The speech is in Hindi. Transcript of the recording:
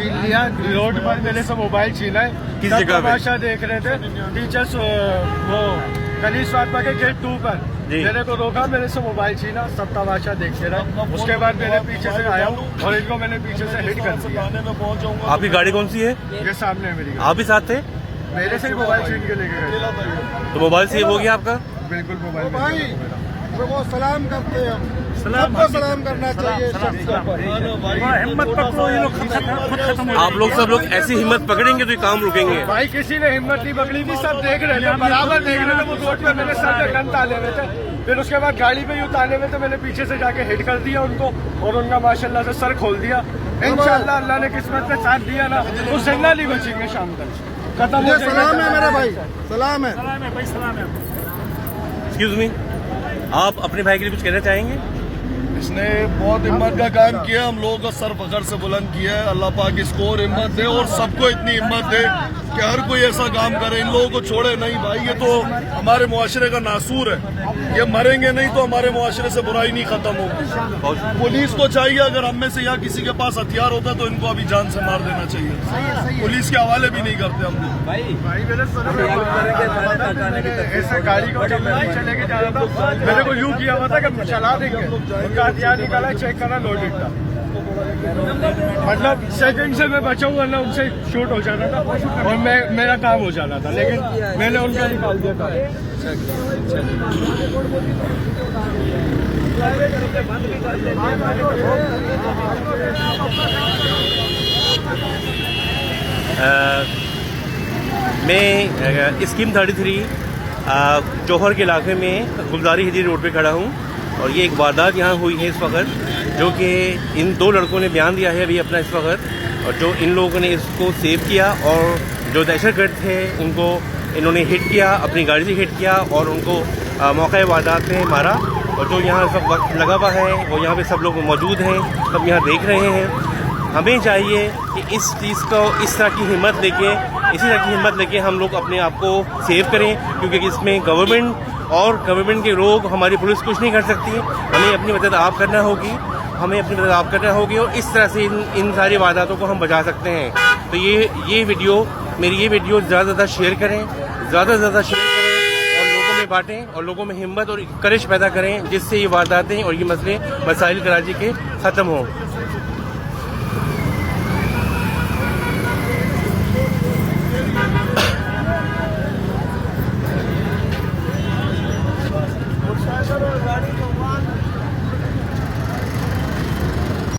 छीन लिया, रोड पर मेरे से मोबाइल छीना है। किस जगह पे? तमाशा देख रहे थे टीचर्स, वो कलीस फातमा के गेट 2 पर मेरे को रोका, मेरे से मोबाइल छीना, सब तमाशा देखते रहे। उसके बाद मेरे पीछे से आया हूँ और इनको मैंने पीछे से हिट कर दिया। आपकी गाड़ी कौन सी है? ये सामने है मेरी, आप भी साथ थे? मेरे से ही मोबाइल छीन के लेके गए। तो मोबाइल सेव हो गया आपका? बिल्कुल मोबाइल वो सलाम करते हैं, सबको सलाम करना चाहिए। आप लोग सब लोग ऐसी हिम्मत पकड़ेंगे तो ये काम रुकेंगे। भाई किसी ने हिम्मत नहीं पकड़ी थी, सब देख रहे थे, बराबर देख रहे थे। वो रोड पे मेरे सर पे गन ताले हुए थे, फिर उसके बाद गाड़ी पे यूं ताले हुए थे, मैंने पीछे से जाके हिट कर दिया उनको और उनका माशाल्लाह से सर खोल दिया। इंशाल्लाह अल्लाह ने किस्मत में साथ दिया ना, तो जिंदा नहीं बचेंगे शाम तक, खत्म हो जाएगा। सलाम है मेरा भाई, सलाम है। एक्सक्यूज मी, आप अपने भाई के लिए कुछ कहना चाहेंगे? इसने बहुत हिम्मत का काम किया, हम लोगों का सर फखर से बुलंद किया है। अल्लाह पाक इसको और हिम्मत दे और सबको इतनी हिम्मत दे कि हर कोई ऐसा काम करे, इन लोगों को छोड़े नहीं। भाई ये तो हमारे मुआशरे का नासूर है, ये मरेंगे नहीं तो हमारे मुआशरे से बुराई नहीं खत्म होगी। पुलिस को चाहिए, अगर हम में से यहाँ किसी के पास हथियार होता तो इनको अभी जान से मार देना चाहिए। पुलिस के हवाले भी नहीं करते हम लोग। भाई मेरे सर पे ऐसे गाड़ी को जब मैं चले के जा रहा था, मेरे को यूं किया हुआ था कि चला देंगे, उनका हथियार निकाला, चेक करा, लोडेड था। मतलब सेकंड से मैं बचा हुआ ना, उनसे शूट हो जाना था और मेरा काम हो जाना था, लेकिन मैंने उनका निकाल दिया था। मैं स्कीम 33 जौहर के इलाके में गुलजारी हिजरी रोड पे खड़ा हूँ और ये एक वारदात यहाँ हुई है इस वक्त, जो कि इन दो लड़कों ने बयान दिया है अभी अपना इस वक्त, और जो इन लोगों ने इसको सेव किया और जो दहशतगर्द थे उनको इन्होंने हिट किया, अपनी गाड़ी से हिट किया और उनको मौके वारदात में मारा। और जो यहाँ सब वक्त लगा हुआ है वो यहाँ पे सब लोग मौजूद हैं, सब यहाँ देख रहे हैं। हमें चाहिए कि इस चीज़ को इस तरह की हिम्मत लेके, इसी तरह की हिम्मत लेके हम लोग अपने आप को सेव करें, क्योंकि इसमें गवर्नमेंट के लोग, हमारी पुलिस कुछ नहीं कर सकती। हमें अपनी मदद आप करना होगी, और इस तरह से इन सारी वारदातों को हम बचा सकते हैं। तो ये वीडियो ज़्यादा से ज़्यादा शेयर करें, ज़्यादा से ज़्यादा शेयर करें और लोगों में बांटें और लोगों में हिम्मत और करेज पैदा करें, जिससे ये वारदातें और ये मसाइल कराची के ख़त्म हों। गाड़ी